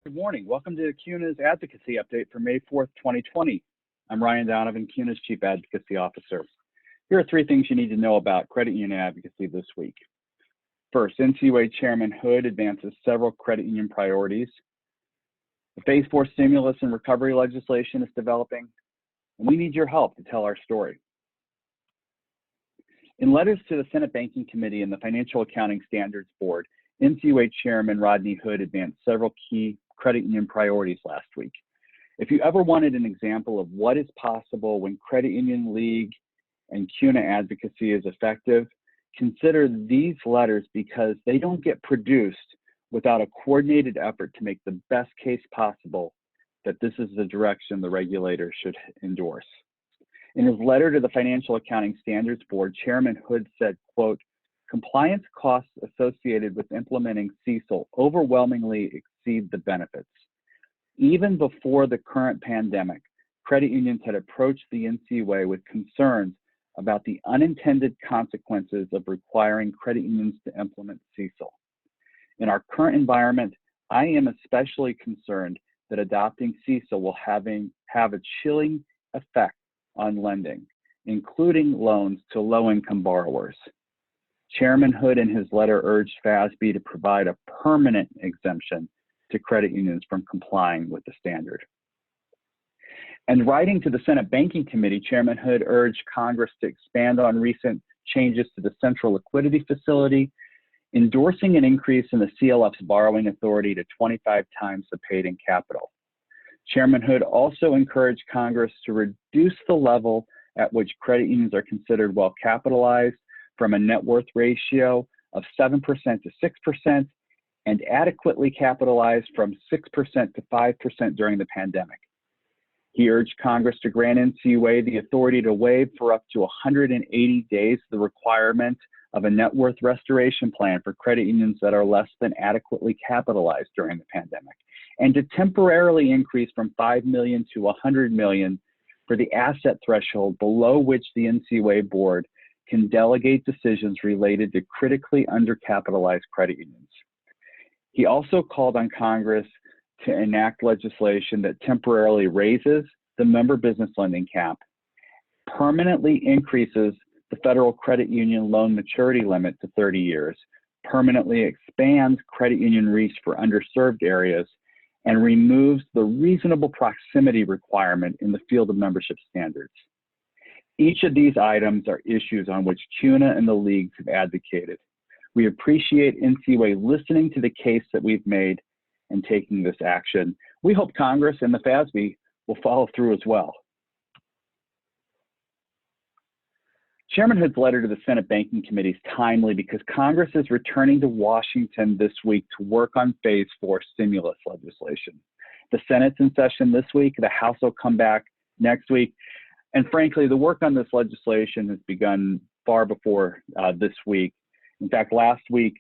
Good morning. Welcome to CUNA's Advocacy Update for May 4th, 2020. I'm Ryan Donovan, CUNA's Chief Advocacy Officer. Here are three things you need to know about credit union advocacy this week. First, NCUA Chairman Hood advances several credit union priorities. The Phase 4 stimulus and recovery legislation is developing, and we need your help to tell our story. In letters to the Senate Banking Committee and the Financial Accounting Standards Board, NCUA Chairman Rodney Hood advanced several key credit union priorities last week. If you ever wanted an example of what is possible when credit union league and CUNA advocacy is effective, consider these letters because they don't get produced without a coordinated effort to make the best case possible that this is the direction the regulator should endorse. In his letter to the Financial Accounting Standards Board, Chairman Hood said, quote, "Compliance costs associated with implementing CECL overwhelmingly exceed the benefits. Even before the current pandemic, credit unions had approached the NCUA with concerns about the unintended consequences of requiring credit unions to implement CECL. In our current environment, I am especially concerned that adopting CECL will have a chilling effect on lending, including loans to low-income borrowers." Chairman Hood in his letter urged FASB to provide a permanent exemption to credit unions from complying with the standard. And writing to the Senate Banking Committee, Chairman Hood urged Congress to expand on recent changes to the Central Liquidity Facility, endorsing an increase in the CLF's borrowing authority to 25 times the paid-in capital. Chairman Hood also encouraged Congress to reduce the level at which credit unions are considered well capitalized from a net worth ratio of 7% to 6% and adequately capitalized from 6% to 5% during the pandemic. He urged Congress to grant NCUA the authority to waive for up to 180 days the requirement of a net worth restoration plan for credit unions that are less than adequately capitalized during the pandemic, and to temporarily increase from $5 million to $100 million for the asset threshold below which the NCUA board can delegate decisions related to critically undercapitalized credit unions. He also called on Congress to enact legislation that temporarily raises the member business lending cap, permanently increases the federal credit union loan maturity limit to 30 years, permanently expands credit union reach for underserved areas, and removes the reasonable proximity requirement in the field of membership standards. Each of these items are issues on which CUNA and the leagues have advocated. We appreciate NCUA listening to the case that we've made and taking this action. We hope Congress and the FASB will follow through as well. Chairman Hood's letter to the Senate Banking Committee is timely because Congress is returning to Washington this week to work on Phase 4 stimulus legislation. The Senate's in session this week, the House will come back next week. And frankly, the work on this legislation has begun far before this week. In fact, last week,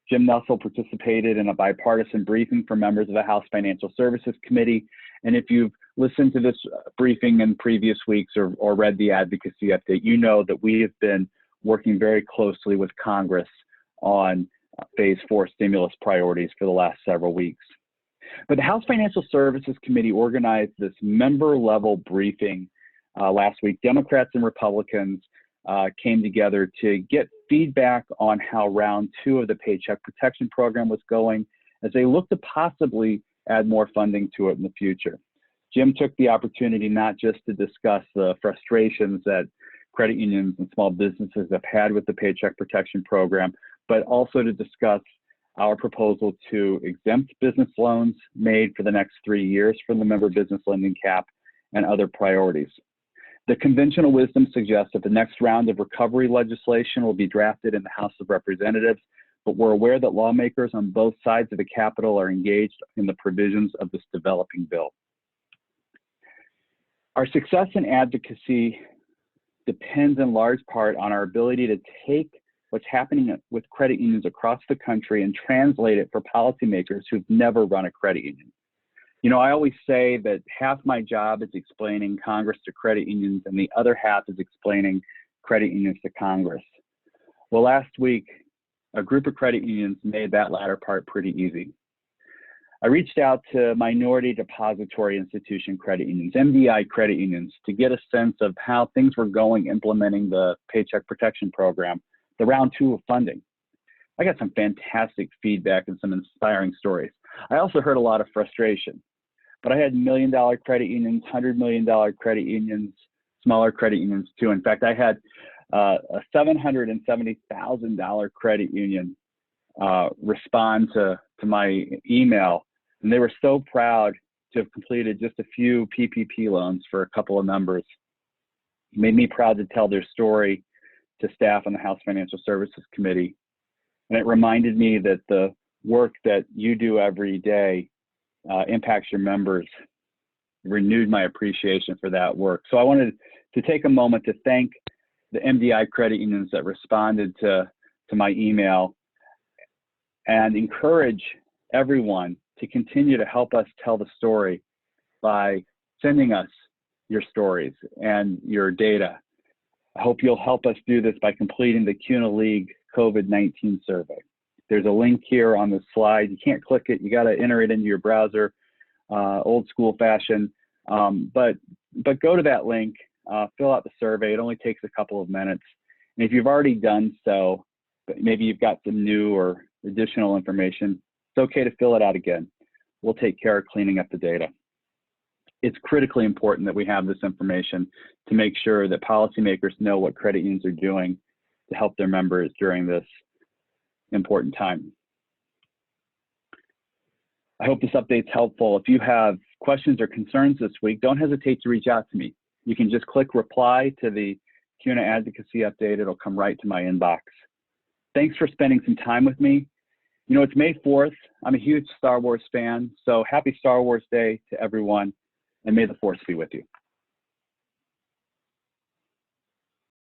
Jim Nussle participated in a bipartisan briefing for members of the House Financial Services Committee. And if you've listened to this briefing in previous weeks or read the advocacy update, you know that we have been working very closely with Congress on Phase 4 stimulus priorities for the last several weeks. But the House Financial Services Committee organized this member-level briefing last week. Democrats and Republicans came together to get feedback on how round 2 of the Paycheck Protection Program was going as they look to possibly add more funding to it in the future. Jim took the opportunity not just to discuss the frustrations that credit unions and small businesses have had with the Paycheck Protection Program, but also to discuss our proposal to exempt business loans made for the next 3 years from the member business lending cap and other priorities. The conventional wisdom suggests that the next round of recovery legislation will be drafted in the House of Representatives, but we're aware that lawmakers on both sides of the Capitol are engaged in the provisions of this developing bill. Our success in advocacy depends in large part on our ability to take what's happening with credit unions across the country and translate it for policymakers who've never run a credit union. You know, I always say that half my job is explaining Congress to credit unions and the other half is explaining credit unions to Congress. Well, last week, a group of credit unions made that latter part pretty easy. I reached out to minority depository institution credit unions, MDI credit unions, to get a sense of how things were going implementing the Paycheck Protection Program, the round 2 of funding. I got some fantastic feedback and some inspiring stories. I also heard a lot of frustration, but I had $1 million credit unions, $100 million credit unions, smaller credit unions too. In fact, I had a $770,000 credit union respond to my email, and they were so proud to have completed just a few PPP loans for a couple of members. It made me proud to tell their story to staff on the House Financial Services Committee. And it reminded me that the work that you do every day impacts your members. It renewed my appreciation for that work. So I wanted to take a moment to thank the MDI credit unions that responded to my email and encourage everyone to continue to help us tell the story by sending us your stories and your data. I hope you'll help us do this by completing the CUNA League COVID-19 survey. There's a link here on the slide. You can't click it. You got to enter it into your browser, old school fashion. But go to that link, fill out the survey. It only takes a couple of minutes. And if you've already done so, but maybe you've got some new or additional information, it's okay to fill it out again. We'll take care of cleaning up the data. It's critically important that we have this information to make sure that policymakers know what credit unions are doing to help their members during this important time. I hope this update's helpful. If you have questions or concerns this week, don't hesitate to reach out to me. You can just click reply to the CUNA Advocacy Update. It'll come right to my inbox. Thanks for spending some time with me. You know, it's May 4th. I'm a huge Star Wars fan, so happy Star Wars Day to everyone, and may the Force be with you.